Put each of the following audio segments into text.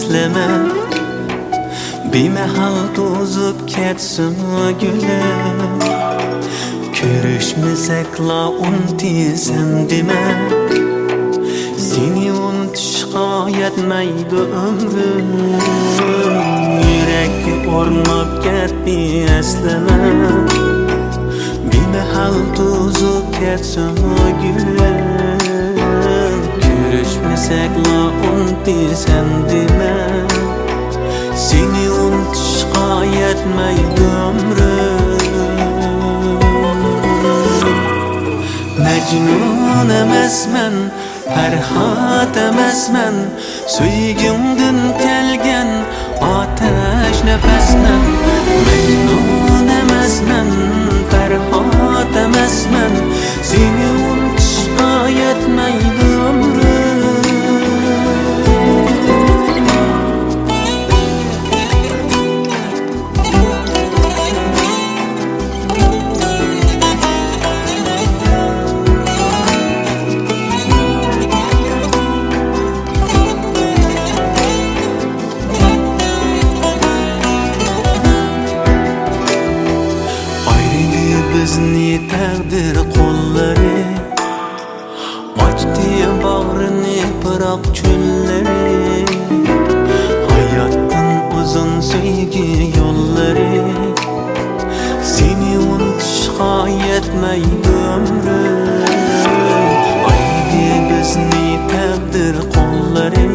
esleme. Bir mahal to'zib ketsin gülüm, ko'rishmasakla unutasan dema. Seni unutishga yetmaydi ömrüm, yurakka o'rnab ketdi esleme. Bir mahal to'zib ketsin gülüm, ko'rishmasakla unutasan dema. Seni unutishga yetmaydi ömrüm. Mecnun emasman, Ferhat emasman, söygümdün kelgen ateş nefesmen. Mecnun emasman, Ferhat emasman, seni unutishga yetmaydi ömrüm. Bizni takdir kolları açtı bağrını bırak çölleri. Hayatın uzun sevgi yolları, seni unutuşa yetmeydi ömrüm. Haydi bizni takdir kolları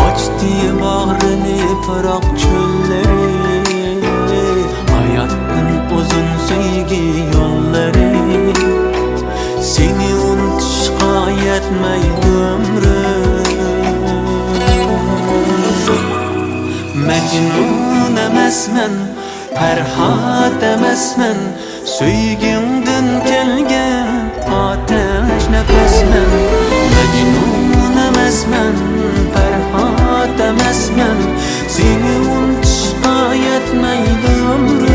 açtı bağrını bırak çölleri. Hayatın uzun sevgi yolları, seni unutuşa yetmeydi ömrüm. Mecnun emasman, Ferhat emasman, söygümdün kelgen ateş nefesmen. Mecnun emasman, Ferhat emasman, seni unutuşa yetmeydi ömrüm.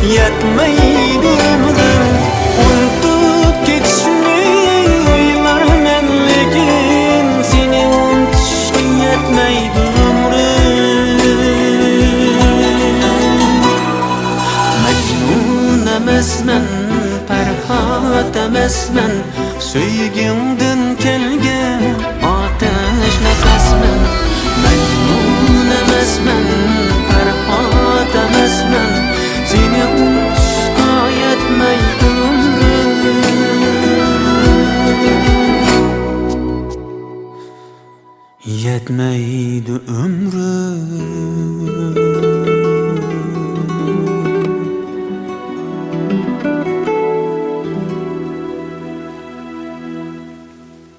Yetmeydi ömrüm, unutup geçişini oylarmen, lekin seni unutuşa yetmeydi ömrüm. Mecnun emasman, Ferhat emasman, söygümdün kelgen ateş nefesmen. Mecnun emasman, Ferhat emasman, seni unutuşa yetmeydi ömrüm. Yetmeydi ömrüm.